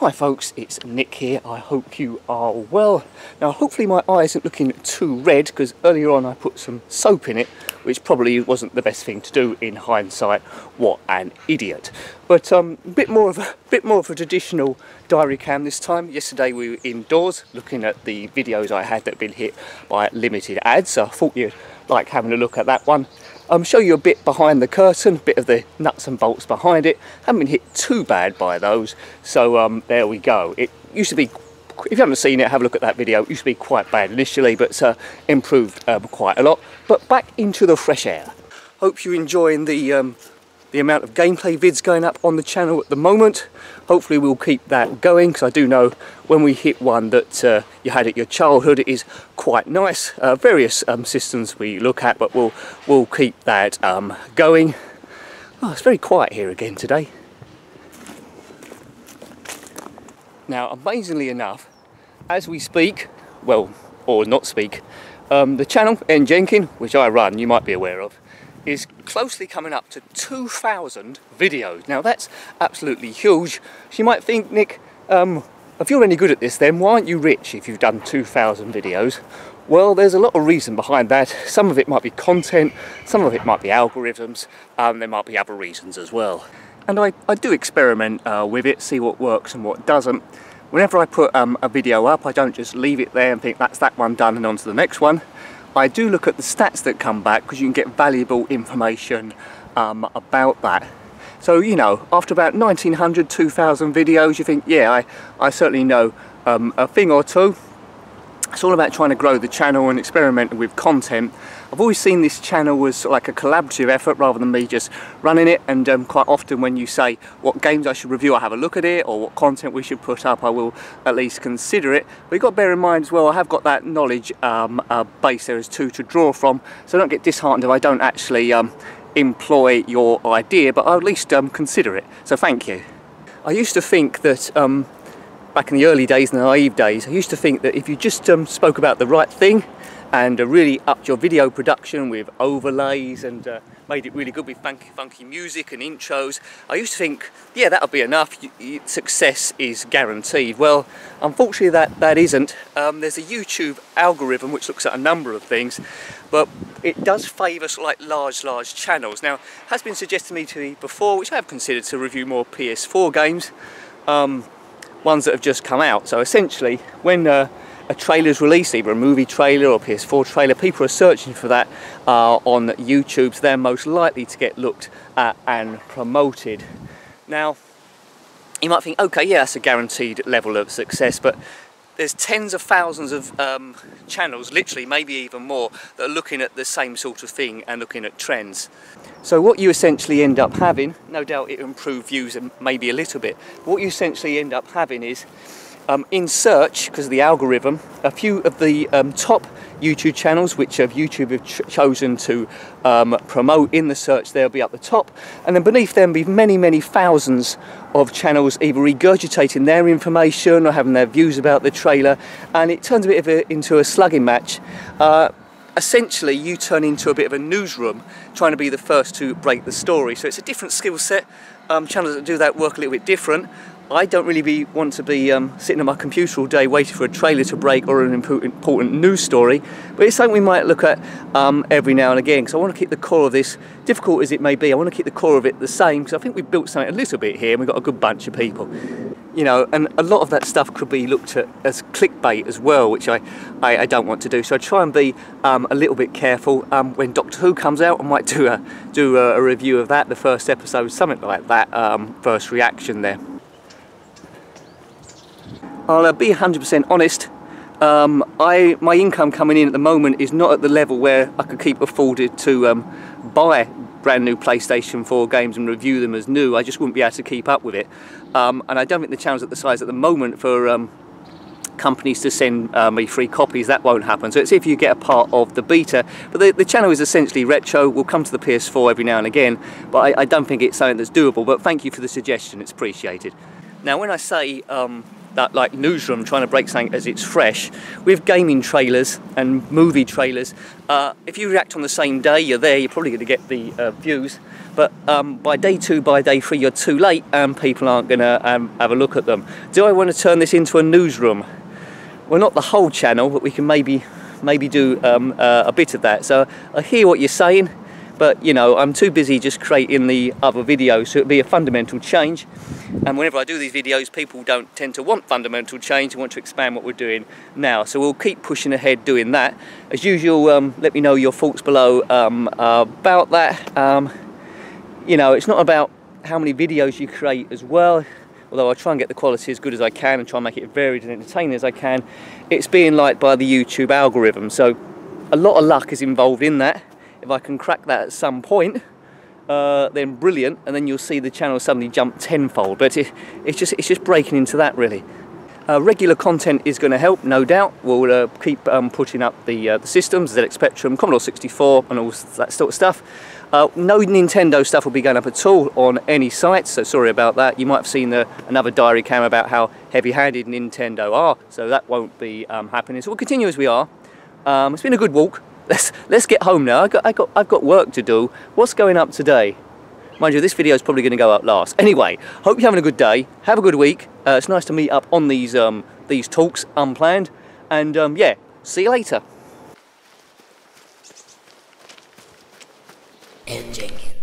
Hi folks, it's Nick here. I hope you are well. Now hopefully my eye isn't looking too red, because earlier on I put some soap in it, which probably wasn't the best thing to do in hindsight. What an idiot. But a bit more of a traditional diary cam this time. Yesterday we were indoors looking at the videos I had that had been hit by limited ads, so I thought you'd like having a look at that one. Show you a bit behind the curtain, a bit of the nuts and bolts behind it. Haven't been hit too bad by those, so there we go. It used to be, if you haven't seen it, have a look at that video. It used to be quite bad initially, but improved quite a lot. But back into the fresh air. Hope you're enjoying the amount of gameplay vids going up on the channel at the moment. Hopefully we'll keep that going, because I do know when we hit one that you had at your childhood, it is quite nice. Various systems we look at, but we'll keep that going. Oh, it's very quiet here again today. Now, amazingly enough, as we speak, well, or not speak, the channel, N Jenkin, which I run, you might be aware of, is closely coming up to 2,000 videos. Now that's absolutely huge. So you might think, Nick, if you're any good at this then, why aren't you rich if you've done 2,000 videos? Well, there's a lot of reason behind that. Some of it might be content, some of it might be algorithms, there might be other reasons as well. And I do experiment with it, see what works and what doesn't. Whenever I put a video up, I don't just leave it there and think that's that one done and on to the next one. I do look at the stats that come back, because you can get valuable information about that. So, you know, after about 1900, 2000 videos, you think, yeah, I certainly know a thing or two. It's all about trying to grow the channel and experimenting with content. I've always seen this channel as like a collaborative effort rather than me just running it, and quite often when you say what games I should review, I have a look at it, or what content we should put up, I will at least consider it. But you've got to bear in mind as well, I have got that knowledge base there as to draw from, so don't get disheartened if I don't actually employ your idea, but I'll at least consider it, so thank you. I used to think that back in the early days, the naive days, I used to think that if you just spoke about the right thing and really upped your video production with overlays and made it really good with funky music and intros, I used to think, yeah, that'll be enough, success is guaranteed. Well, unfortunately that isn't. There's a YouTube algorithm which looks at a number of things, but it does favour like large channels. Now, it has been suggested to me before, which I have considered, to review more PS4 games. Ones that have just come out. So essentially, when a trailer is released, either a movie trailer or PS4 trailer, people are searching for that on YouTube, so they're most likely to get looked at and promoted. Now, you might think, okay, yeah, that's a guaranteed level of success, but there's tens of thousands of channels, literally maybe even more, that are looking at the same sort of thing and looking at trends. So what you essentially end up having, no doubt it will improve views and maybe a little bit, but what you essentially end up having is, in search, because of the algorithm, a few of the top YouTube channels which YouTube have chosen to promote in the search, they'll be up the top, and then beneath them be many thousands of channels either regurgitating their information or having their views about the trailer, and it turns a bit into a slugging match. Essentially you turn into a bit of a newsroom trying to be the first to break the story, so it's a different skill set. Channels that do that work a little bit different. I don't really want to be sitting at my computer all day waiting for a trailer to break or an important news story, but it's something we might look at every now and again, because I want to keep the core of this, difficult as it may be, I want to keep the core of it the same, because I think we've built something a little bit here and we've got a good bunch of people. You know, and a lot of that stuff could be looked at as clickbait as well, which I don't want to do. So I try and be a little bit careful. When Doctor Who comes out, I might do a review of that, the first episode, something like that, first reaction there. I'll be 100% honest. My income coming in at the moment is not at the level where I could keep afforded to buy brand new PlayStation 4 games and review them as new. I just wouldn't be able to keep up with it, and I don't think the channel's at the size at the moment for companies to send me free copies. That won't happen, so it's if you get a part of the beta. But the channel is essentially retro. We'll come to the PS4 every now and again, but I don't think it's something that's doable, but thank you for the suggestion, it's appreciated. Now when I say that like newsroom, trying to break something as it's fresh. With gaming trailers and movie trailers, if you react on the same day, you're there, you're probably going to get the views. But by day 2, by day 3, you're too late, and people aren't going to have a look at them. Do I want to turn this into a newsroom? Well, not the whole channel, but we can maybe do a bit of that. So I hear what you're saying, but you know, I'm too busy just creating the other videos, so it'll be a fundamental change. And whenever I do these videos, people don't tend to want fundamental change, they want to expand what we're doing now. So we'll keep pushing ahead doing that. As usual, let me know your thoughts below about that. You know, it's not about how many videos you create as well, although I try and get the quality as good as I can and try and make it varied and entertaining as I can. It's being liked by the YouTube algorithm, so a lot of luck is involved in that. If I can crack that at some point, then brilliant, and then you'll see the channel suddenly jump tenfold. But it's just breaking into that, really. Regular content is going to help, no doubt. We'll keep putting up the systems, ZX Spectrum, Commodore 64 and all that sort of stuff. No Nintendo stuff will be going up at all on any sites, so sorry about that. You might have seen another diary cam about how heavy-handed Nintendo are, so that won't be happening. So we'll continue as we are. It's been a good walk. Let's get home now. I've got work to do. What's going up today? Mind you, this video is probably going to go up last. Anyway, hope you're having a good day. Have a good week. It's nice to meet up on these talks, unplanned. And yeah, see you later. And Jenkins.